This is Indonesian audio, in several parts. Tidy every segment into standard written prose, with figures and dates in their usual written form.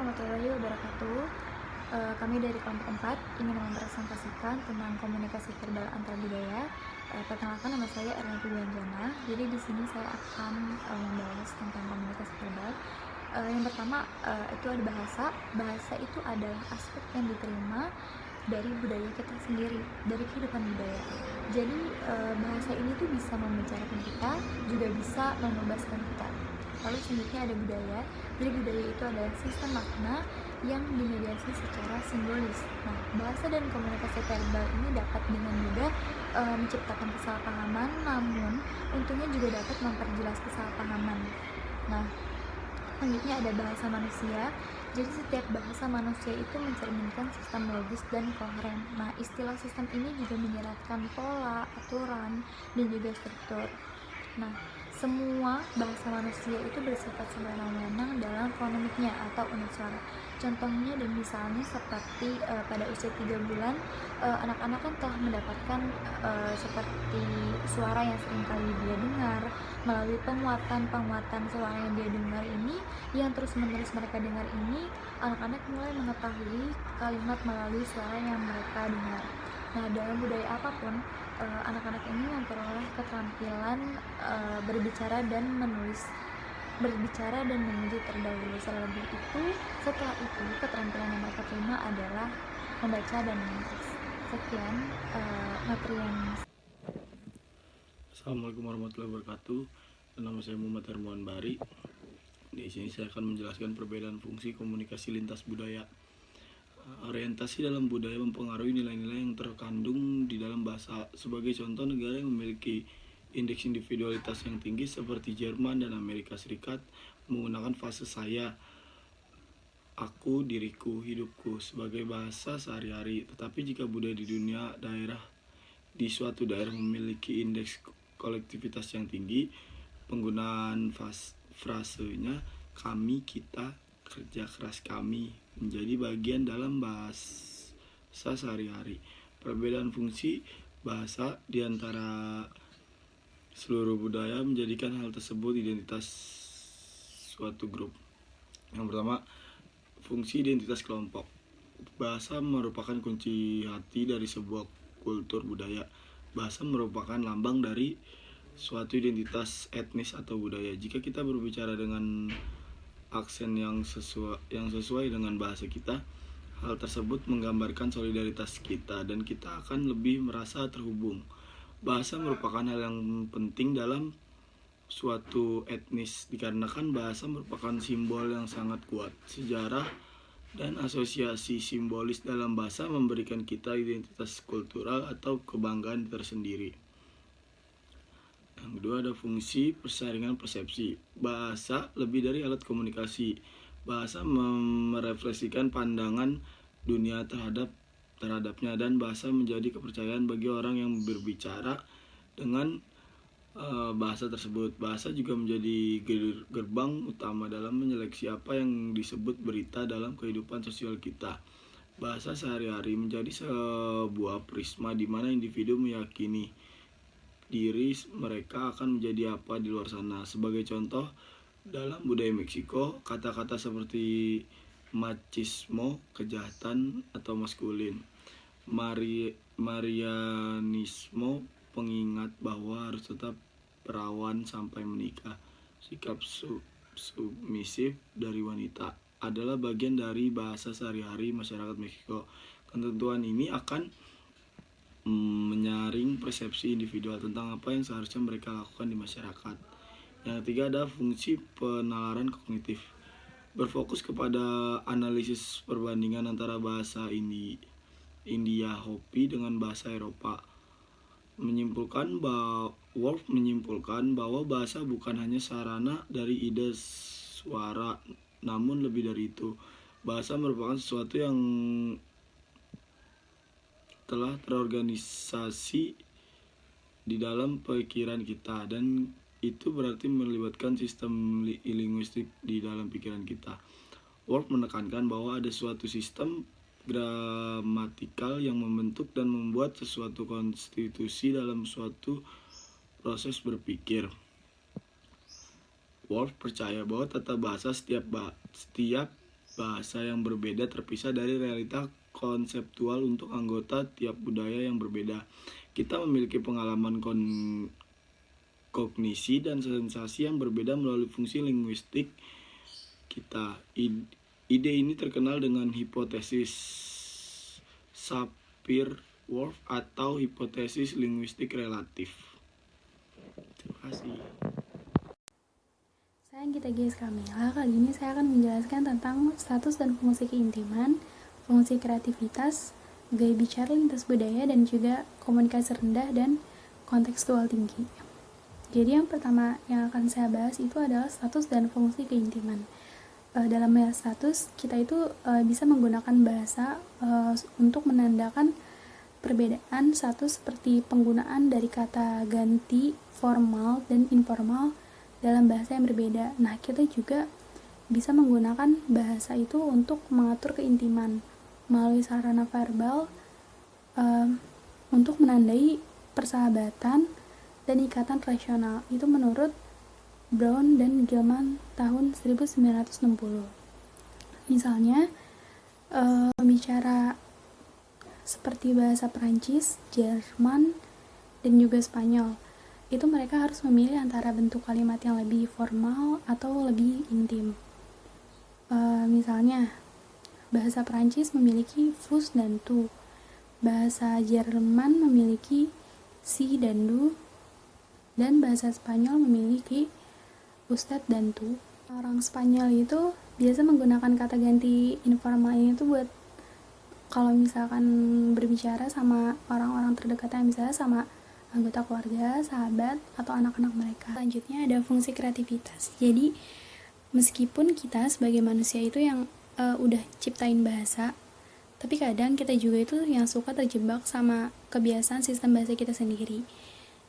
warahmatullahi wabarakatuh. Kami dari kelompok 4 ingin mempresentasikan tentang komunikasi verbal antar budaya. Perkenalkan, nama saya Erna Wianjana. Jadi di sini saya akan membahas tentang komunikasi verbal. Yang pertama itu ada bahasa. Bahasa itu adalah aspek yang diterima dari budaya kita sendiri, dari kehidupan budaya. Jadi bahasa ini tuh bisa membicarakan kita, juga bisa membebaskan kita. Lalu selanjutnya ada budaya. Jadi budaya itu adalah sistem makna yang dimediasi secara simbolis. Nah, bahasa dan komunikasi verbal ini dapat dengan mudah menciptakan kesalahpahaman, namun untungnya juga dapat memperjelas kesalahpahaman. Nah, selanjutnya ada bahasa manusia. Jadi setiap bahasa manusia itu mencerminkan sistem logis dan koheren. Nah, istilah sistem ini juga menyeratkan pola, aturan, dan juga struktur. Nah, semua bahasa manusia itu bersifat sewenang-wenang dalam fonemiknya atau unit suara. Contohnya dan misalnya seperti pada usia 3 bulan, anak-anak kan telah mendapatkan seperti suara yang seringkali dia dengar. Melalui penguatan suara yang dia dengar ini, yang terus-menerus mereka dengar ini, anak-anak mulai mengetahui kalimat melalui suara yang mereka dengar. Nah, dalam budaya apapun, anak-anak ini memperoleh keterampilan berbicara dan menulis, berbicara dan menguji terdahulu. Setelah itu keterampilan yang mereka terima adalah membaca dan menulis. Sekian materi yang. Assalamualaikum warahmatullahi wabarakatuh. Nama saya Muhammad Hermawan Bari. Di sini saya akan menjelaskan perbedaan fungsi komunikasi lintas budaya. Orientasi dalam budaya mempengaruhi nilai-nilai yang terkandung di dalam bahasa. Sebagai contoh, negara yang memiliki indeks individualitas yang tinggi seperti Jerman dan Amerika Serikat menggunakan frase saya, aku, diriku, hidupku sebagai bahasa sehari-hari. Tetapi jika budaya di suatu daerah memiliki indeks kolektivitas yang tinggi, penggunaan frasenya kami, kita, kerja keras kami menjadi bagian dalam bahasa sehari-hari. Perbedaan fungsi bahasa di antara seluruh budaya menjadikan hal tersebut identitas suatu grup. Yang pertama, fungsi identitas kelompok. Bahasa merupakan kunci hati dari sebuah kultur budaya. Bahasa merupakan lambang dari suatu identitas etnis atau budaya. Jika kita berbicara dengan aksen yang sesuai dengan bahasa kita, hal tersebut menggambarkan solidaritas kita dan kita akan lebih merasa terhubung. Bahasa merupakan hal yang penting dalam suatu etnis dikarenakan bahasa merupakan simbol yang sangat kuat. Sejarah dan asosiasi simbolis dalam bahasa memberikan kita identitas kultural atau kebanggaan tersendiri. Yang kedua ada fungsi persaringan persepsi. Bahasa lebih dari alat komunikasi. Bahasa merefleksikan pandangan dunia terhadapnya dan bahasa menjadi kepercayaan bagi orang yang berbicara dengan bahasa tersebut. Bahasa juga menjadi gerbang utama dalam menyeleksi apa yang disebut berita dalam kehidupan sosial kita. Bahasa sehari-hari menjadi sebuah prisma di mana individu meyakini diri mereka akan menjadi apa di luar sana. Sebagai contoh, dalam budaya Meksiko, kata-kata seperti machismo, kejahatan atau maskulin, marianismo, pengingat bahwa harus tetap perawan sampai menikah, sikap submisif dari wanita, adalah bagian dari bahasa sehari-hari masyarakat Meksiko. Ketentuan ini akan menyaring persepsi individual tentang apa yang seharusnya mereka lakukan di masyarakat. Yang ketiga ada fungsi penalaran kognitif. Berfokus kepada analisis perbandingan antara bahasa India Hopi dengan bahasa Eropa. Wolf menyimpulkan bahwa bahasa bukan hanya sarana dari ide suara, namun lebih dari itu. Bahasa merupakan sesuatu yang telah terorganisasi di dalam pikiran kita, dan itu berarti melibatkan sistem linguistik di dalam pikiran kita. Wolf menekankan bahwa ada suatu sistem gramatikal yang membentuk dan membuat sesuatu konstitusi dalam suatu proses berpikir. Wolf percaya bahwa tata bahasa setiap bahasa yang berbeda terpisah dari realita konseptual untuk anggota tiap budaya yang berbeda. Kita memiliki pengalaman kognisi dan sensasi yang berbeda melalui fungsi linguistik kita. Ide ini terkenal dengan hipotesis Sapir-Whorf atau hipotesis linguistik relatif. Terima kasih. Saya Gita Gies Kamila. Kali ini saya akan menjelaskan tentang status dan fungsi keintiman, fungsi kreativitas, gaya bicara lintas budaya, dan juga komunikasi rendah dan kontekstual tinggi. Jadi yang pertama yang akan saya bahas itu adalah status dan fungsi keintiman. Dalam melihat status, kita itu bisa menggunakan bahasa untuk menandakan perbedaan status seperti penggunaan dari kata ganti, formal, dan informal dalam bahasa yang berbeda. Nah, kita juga bisa menggunakan bahasa itu untuk mengatur keintiman melalui sarana verbal untuk menandai persahabatan dan ikatan rasional. Itu menurut Brown dan Gilman tahun 1960. Misalnya, bicara seperti bahasa Perancis, Jerman, dan juga Spanyol. Itu mereka harus memilih antara bentuk kalimat yang lebih formal atau lebih intim. Misalnya, bahasa Perancis memiliki vous dan tu, bahasa Jerman memiliki si dan du, dan bahasa Spanyol memiliki usted dan tu. Orang Spanyol itu biasa menggunakan kata ganti informal ini tuh buat kalau misalkan berbicara sama orang-orang terdekatnya, misalnya sama anggota keluarga, sahabat, atau anak-anak mereka. Selanjutnya ada fungsi kreativitas. Jadi, meskipun kita sebagai manusia itu yang udah ciptain bahasa, tapi kadang kita juga itu yang suka terjebak sama kebiasaan sistem bahasa kita sendiri.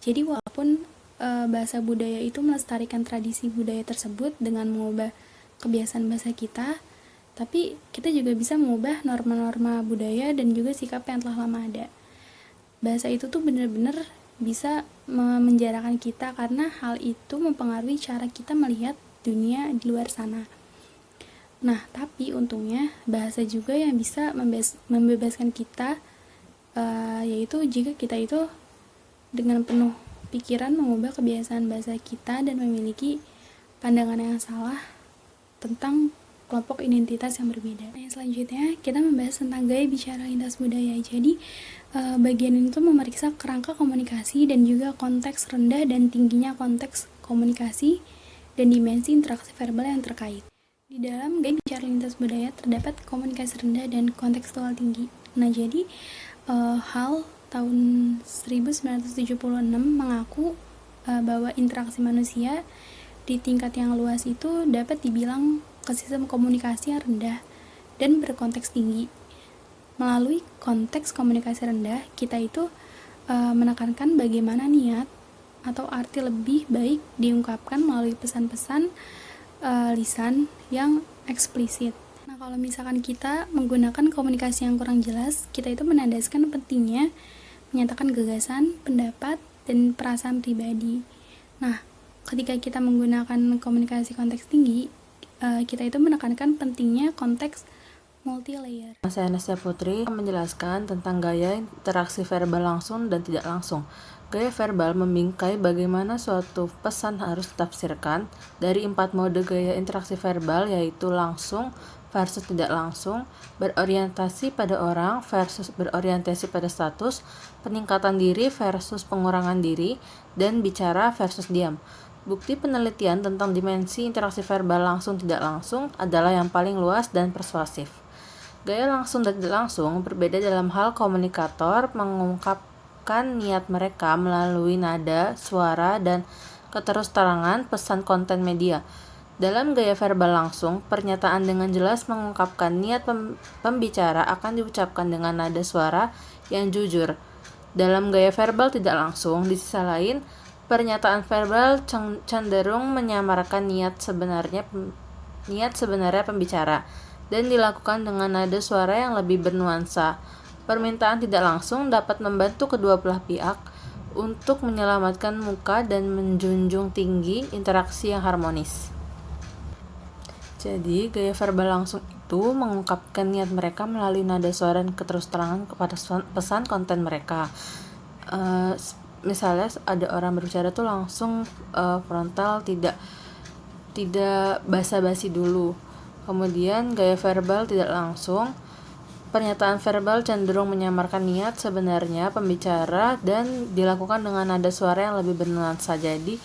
Jadi, walaupun bahasa budaya itu melestarikan tradisi budaya tersebut dengan mengubah kebiasaan bahasa kita, tapi kita juga bisa mengubah norma-norma budaya dan juga sikap yang telah lama ada. Bahasa itu tuh benar-benar bisa menjarakan kita karena hal itu mempengaruhi cara kita melihat dunia di luar sana. Nah, tapi untungnya bahasa juga yang bisa membebaskan kita, yaitu jika kita itu dengan penuh pikiran mengubah kebiasaan bahasa kita dan memiliki pandangan yang salah tentang kelompok identitas yang berbeda. Nah, selanjutnya kita membahas tentang gaya bicara lintas budaya. Jadi bagian ini tuh memeriksa kerangka komunikasi dan juga konteks rendah dan tingginya konteks komunikasi dan dimensi interaksi verbal yang terkait. Di dalam gaya bicara lintas budaya terdapat komunikasi rendah dan kontekstual tinggi. Nah, jadi Hall tahun 1976 mengaku bahwa interaksi manusia di tingkat yang luas itu dapat dibilang ke sistem komunikasi yang rendah dan berkonteks tinggi. Melalui konteks komunikasi rendah, kita itu menekankan bagaimana niat atau arti lebih baik diungkapkan melalui pesan-pesan lisan yang eksplisit. Nah, kalau misalkan kita menggunakan komunikasi yang kurang jelas, kita itu menandaskan pentingnya menyatakan gagasan, pendapat, dan perasaan pribadi. Nah, ketika kita menggunakan komunikasi konteks tinggi, kita itu menekankan pentingnya konteks multi-layer. Saya Nasya Putri menjelaskan tentang gaya interaksi verbal langsung dan tidak langsung. Gaya verbal membingkai bagaimana suatu pesan harus ditafsirkan dari 4 mode gaya interaksi verbal, yaitu langsung versus tidak langsung, berorientasi pada orang versus berorientasi pada status, peningkatan diri versus pengurangan diri, dan bicara versus diam. Bukti penelitian tentang dimensi interaksi verbal langsung tidak langsung adalah yang paling luas dan persuasif. Gaya langsung dan tidak langsung berbeda dalam hal komunikator mengungkapkan niat mereka melalui nada, suara, dan keterus-terangan pesan konten media. Dalam gaya verbal langsung, pernyataan dengan jelas mengungkapkan niat pembicara akan diucapkan dengan nada suara yang jujur. Dalam gaya verbal tidak langsung, di sisi lain, pernyataan verbal cenderung menyamarkan niat sebenarnya pembicara dan dilakukan dengan nada suara yang lebih bernuansa. Permintaan tidak langsung dapat membantu kedua belah pihak untuk menyelamatkan muka dan menjunjung tinggi interaksi yang harmonis. Jadi, gaya verbal langsung itu mengungkapkan niat mereka melalui nada suara dan keterus-terangan kepada pesan konten mereka. Misalnya ada orang berbicara tuh langsung frontal, tidak basa-basi dulu. Kemudian gaya verbal tidak langsung, pernyataan verbal cenderung menyamarkan niat sebenarnya pembicara dan dilakukan dengan nada suara yang lebih bernuansa. Jadi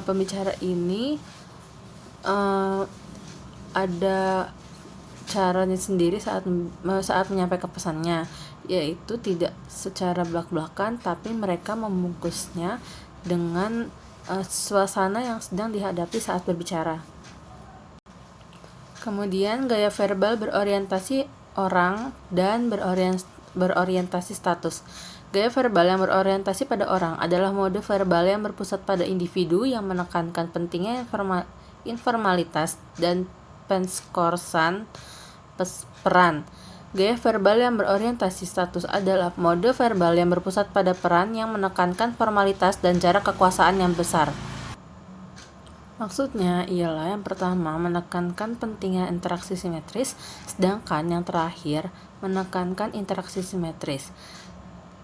pembicara ini ada caranya sendiri saat menyampaikan pesannya, yaitu tidak secara belak-belakan, tapi mereka membungkusnya dengan suasana yang sedang dihadapi saat berbicara. Kemudian gaya verbal berorientasi orang dan berorientasi status. Gaya verbal yang berorientasi pada orang adalah mode verbal yang berpusat pada individu yang menekankan pentingnya informalitas dan penskorsan peran. Gaya verbal yang berorientasi status adalah mode verbal yang berpusat pada peran yang menekankan formalitas dan jarak kekuasaan yang besar. Maksudnya ialah yang pertama menekankan pentingnya interaksi simetris, sedangkan yang terakhir menekankan interaksi simetris.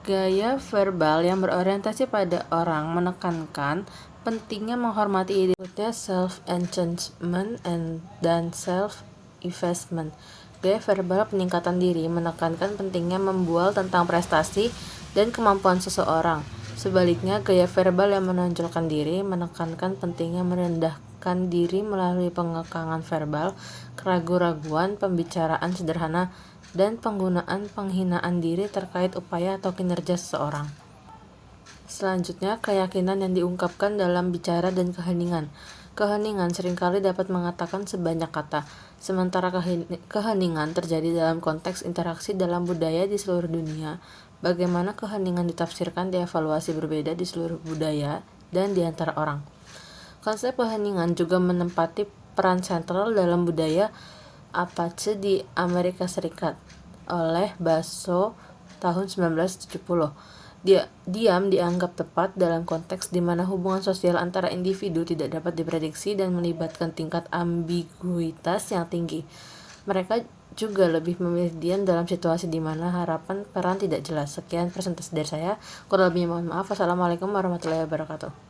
Gaya verbal yang berorientasi pada orang menekankan pentingnya menghormati identitas, self-enhancement dan self-effacement. Gaya verbal peningkatan diri menekankan pentingnya membual tentang prestasi dan kemampuan seseorang. Sebaliknya, gaya verbal yang menonjolkan diri menekankan pentingnya merendahkan diri melalui pengekangan verbal, keraguan-raguan, pembicaraan sederhana, dan penggunaan penghinaan diri terkait upaya atau kinerja seseorang. Selanjutnya, keyakinan yang diungkapkan dalam bicara dan keheningan. Keheningan seringkali dapat mengatakan sebanyak kata, sementara keheningan terjadi dalam konteks interaksi dalam budaya di seluruh dunia. Bagaimana keheningan ditafsirkan dievaluasi berbeda di seluruh budaya dan di antara orang. Konsep keheningan juga menempati peran sentral dalam budaya Apache di Amerika Serikat oleh Basso tahun 1970. Diam dianggap tepat dalam konteks di mana hubungan sosial antara individu tidak dapat diprediksi dan melibatkan tingkat ambiguitas yang tinggi. Mereka juga lebih memilih diam dalam situasi di mana harapan peran tidak jelas. Sekian presentasi dari saya. Kurang lebihnya mohon maaf. Wassalamualaikum warahmatullahi wabarakatuh.